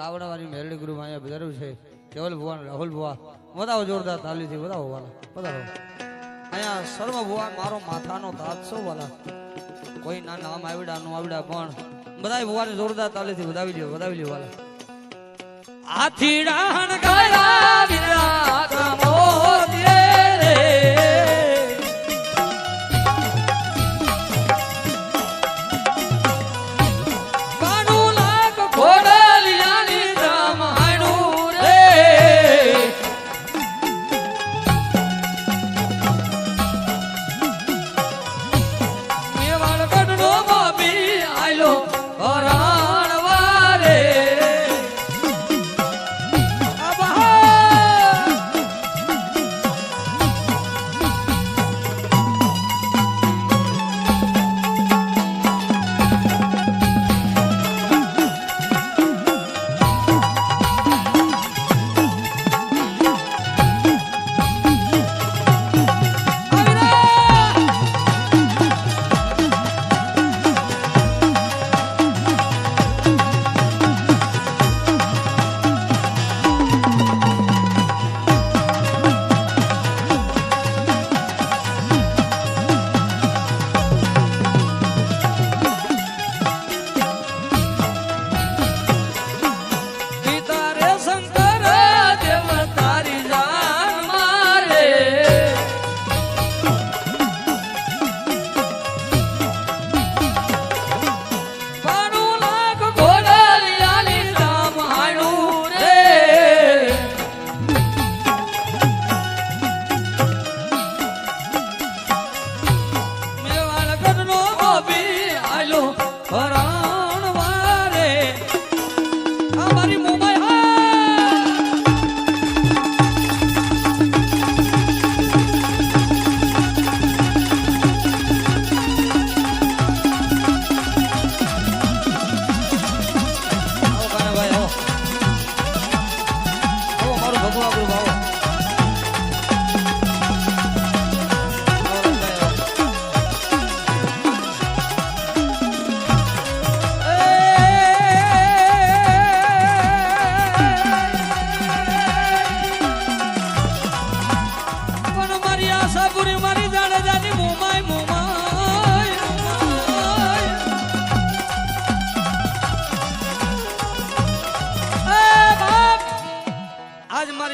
બાવડાવાળી મેરડી ગુરુ અહીંયા બજારું છે કેવલ ભુવા રાહુલ ભુવા વધાવો જોરદાર તાલીથી વધાવો વાલા વધારો અહીંયા સર્વ ભુવા મારો માથાનો તાત છો વાલા કોઈ ના નામ આવડા નો આવડા પણ બધાય ભુવાને જોરદાર તાલીથી વધાવી લ્યો વાલા આથીડાણ ગયા વિરાટ મોતી રે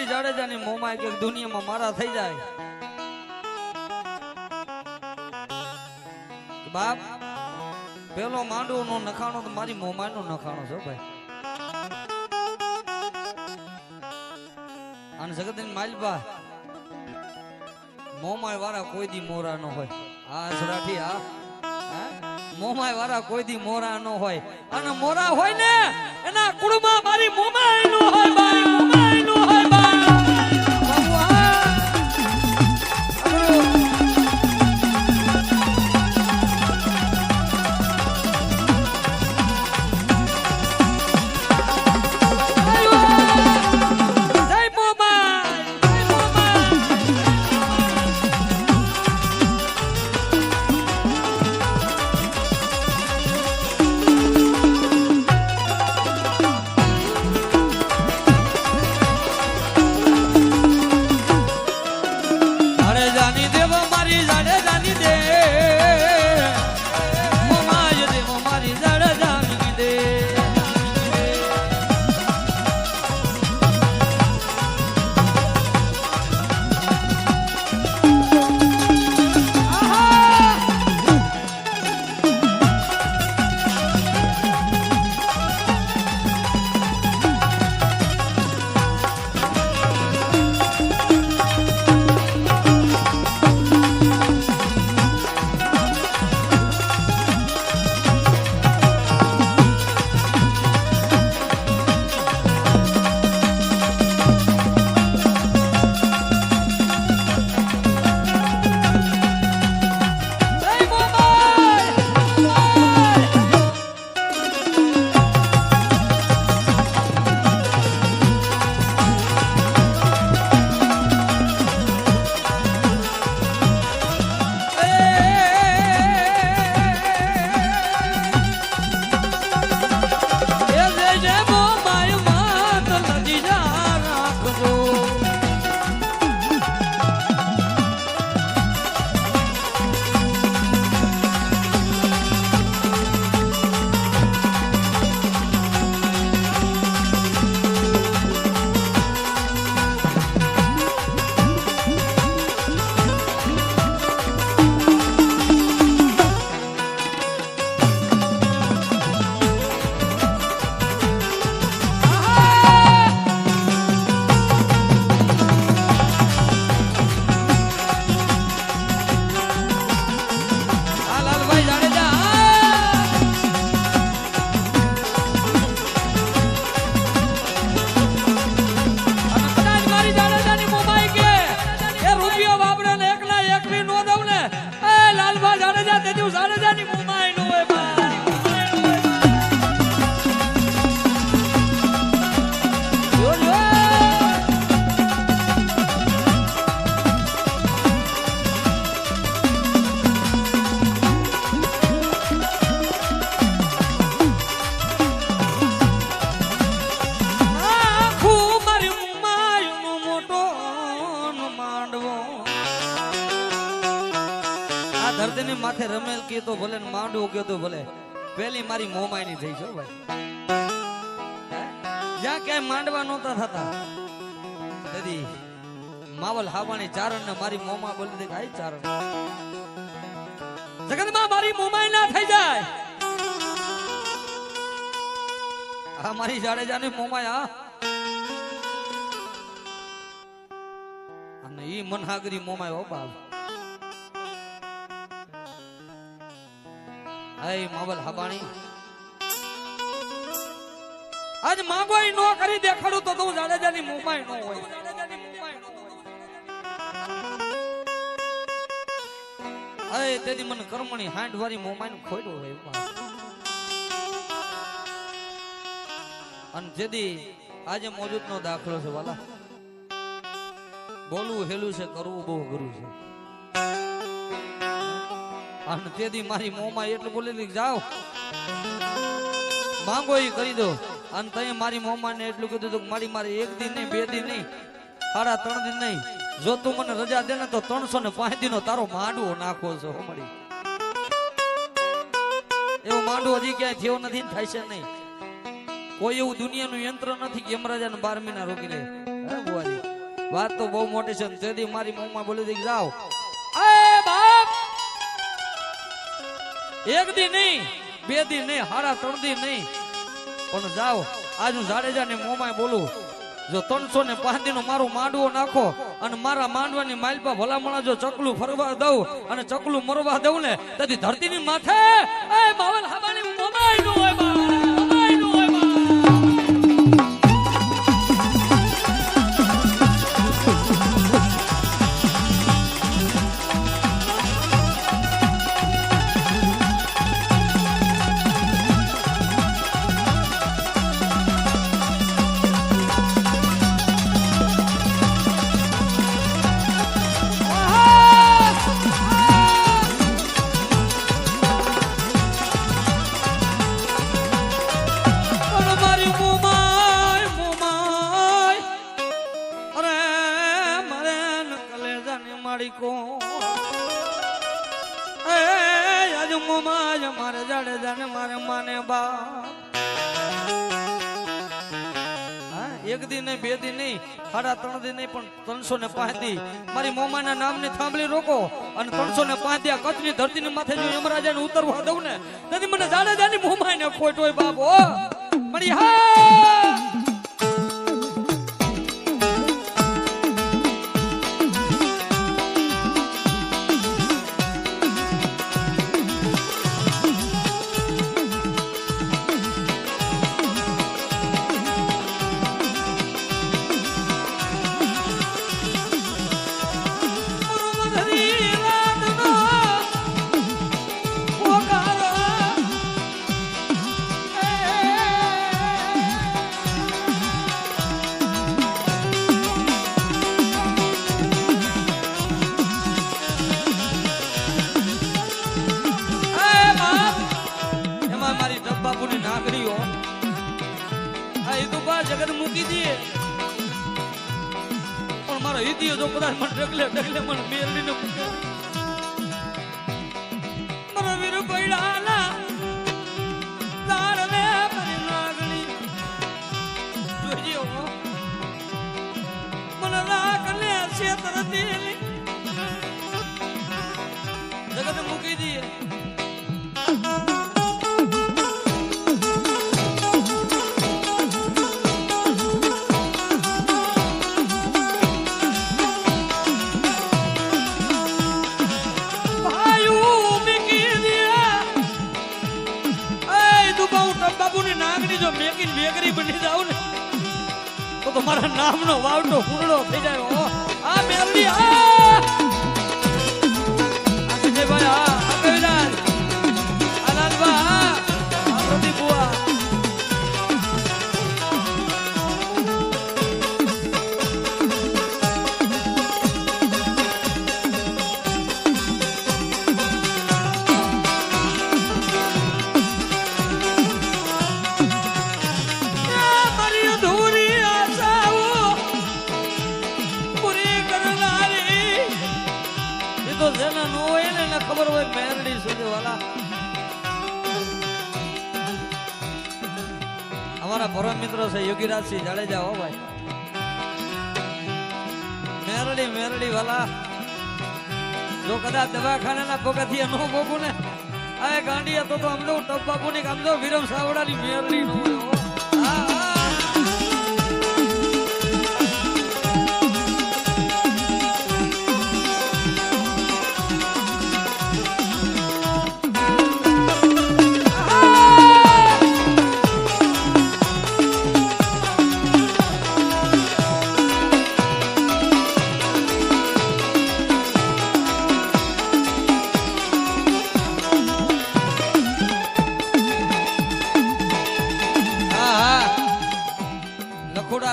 જાડેજાની મોમાય કે દુનિયામાં મારા થઈ જાય બાપ પેલો માંડવો નો નખાણો તો મારી મોમાય નો નખાણો છો ભાઈ અને જગતની માલબા મોમાય વાળા કોઈ દી મોરા નો હોય આ સરાઠી આ મોમાય વાળા કોઈ દી મોરા નો હોય અને મોરા હોય ને એના કુળમાં મારી મોમાય નો હોય ભાઈ મોમાય નો હોય ભાઈ ધરતીની માથે રમેલ કે તો ભલે ને માંડવો કે તો ભલે પેલી મારી મોમાઈની થઈ છો ભાઈ જ્યાં ક્યાંય માંડવા નહોતા થતા તેથી માવલ હાવાણી ચારણ ને મારી મોમા બોલી દે આઈ ચારણ જગતમાં મારી મોમાઈ ના થઈ જાય આ મારી જાડેજાની મોમાઈ આ અને ઈ મનહાગરી મોમાઈ ઓ બાપ આય માવલ હાબાણી આજ માંગોઈ નો કરી દેખાડું તો તું જાડેજાની મોમાઈ નો હોય અય તેની મને કર્મણી હાંડ વારી મોમાઈ નું ખોડ્યો હોય અને જેદી આજે મોજૂદ નો દાખલો છે વાલા બોલવું હેલું છે કરવું બહુ અઘરું છે અને તેદી મારી મોમાં એટલું બોલી જાઓ માંગો એ કરી દો અને તય મારી મોમાં ને એટલું કીધું મારી મારી એક દિન નહીં બે દિન નહીં 3.5 દિન નહીં જો તું મને રજા દે ને તો 305 દિનો તારો માંડવો નાખો છો મળી એવો માંડવો હજી ક્યાંય થયો નથી થાય છે નહીં કોઈ એવું દુનિયાનું યંત્ર નથી કે યમરાજાને 12 મહિના રોકી લે હે બુઆજી વાત તો બહુ મોટી છે તેદી મારી મોમાં બોલી દઈ જાઓ એ બાપ એક દી નહીં બે દી નહીં 3.5 દી નહીં પણ જાઓ આજ હું જાડેજાને મોમાં બોલું જો 305 દીનો મારું માંડવો નાખો અને મારા માંડવાની માલપા ભલામણા જો ચકલું ફરવા દઉં અને ચકલું મરવા દઉં ને તેથી ધરતીની માથે એ માવલ હાબાની મોમાઈ નો હોય મોમાઈ નો હોય મારે જાડેજાને મારે માને બા એક દી નહીં બે દી નહીં 3.5 દી નહીં પણ 305 દી મારી મોમાના નામને થાંભલી રોકો અને 305 દી આ કચ્છની ધરતીની માથે જો યમરાજાને ઉતરવા દઉં ને તેથી મને જાડેજાની મોમાઈને ખોટ હોય બાપ ઓ મળી હા બાપુની નાગરીઓ આ હિતુબા જગત મૂકી દે પણ મારો હિતિયો જો કદાચ મને ડગલે મને મેરડીને મૂકે મારા વીર પૈડાના તારને મારી નાગરી જોજો મને રાખને છેતરતી જગત મૂકી દે બાબુની નાગની જો મેકીન વેગરી બની જાવ ને તો મારા નામનો વાવટો પૂર્ણો થઈ જાય આ મેરડી આ ભાઈ આ કવિરાજ આ લાલબા આ પ્રદીપ બુઆ પૂરી કરનારી તો જેને ન હોય ને એને ખબર હોય મેરડી સુધી વાલા. અમારા પરમ મિત્ર છે યોગીરાજસિંહ જાડેજા. હો ભાઈ મેરડી મેરડી વાલા, જો કદાચ દવાખાનાના પગથિયા નો ભોગું ને આ ગાંડિયા તો આમ જો ટબ્બાકુ ની આમ જો વિરમ સાવડાની મેરડી નો હોય.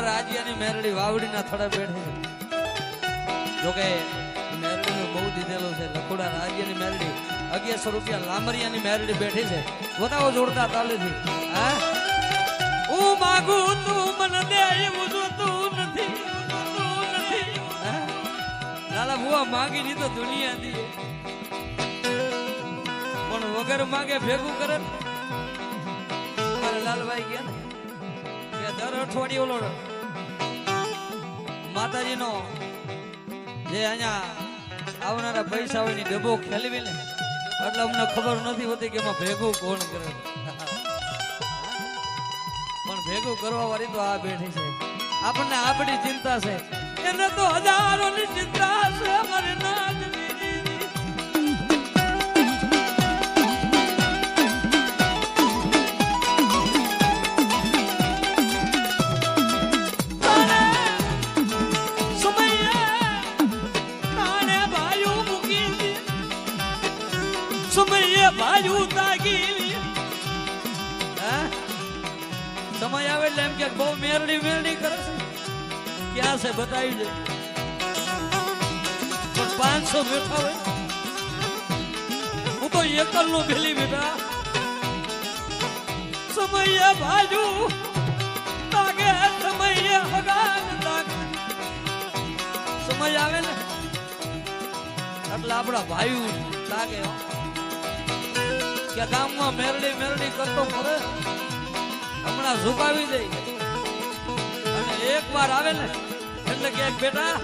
રાજ્યની મેરડી વાવડીના થડે બેઠે છે. જોકે મેરડીનું બહુ દીધેલું છે. લખોડા રાજ્યની મેરડી 1100 રૂપિયા લાંબરિયાની મેરડી બેઠી છે. બતાવો જોરદાર તાલીથી. હા હું માંગુ તું મને દે એવું જોતું નથી. લાલા બુઆ માંગી ની તો દુનિયા દી, પણ વગર માંગે ભેગું કરે. મારે લાલભાઈ ગયા ને કે દર અઠવાડિયે ઓલો માતાજીનો જે અહીંયા આવનારા પૈસા હોય ની ડબ્બો ખેલવી લે એટલે અમને ખબર નથી હોતી કે એમાં ભેગું કોણ કરે. પણ ભેગું કરવા વાળી તો આ બેઠી છે. આપણને આપણી ચિંતા છે, એને તો હજારોની ચિંતા છે. અમારે નાદની સમય આવે એટલે એમ કે બહુ મેરડી મેરડી કરે છે. ક્યાં છે બતાવી દે. પણ 500 બેઠા હોય, હું તો એકલ નું ભેલી બેઠા. સમય બાજુ તાગે, સમય હગાન તાગે. સમય આવે ને એટલે આપણા ભાઈ તાગે કે ગામમાં મેરડી મેરડી કરતો ફરે, હમણાં ઝુકાવી દે. અને એક વાર આવે ને એટલે કે બેટા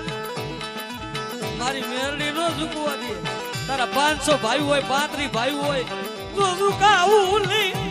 મારી મેરડી નો ઝુકવા દે. તારા 500 ભાઈ હોય, 35 ભાઈ હોય તો ઝુકાવું નહીં.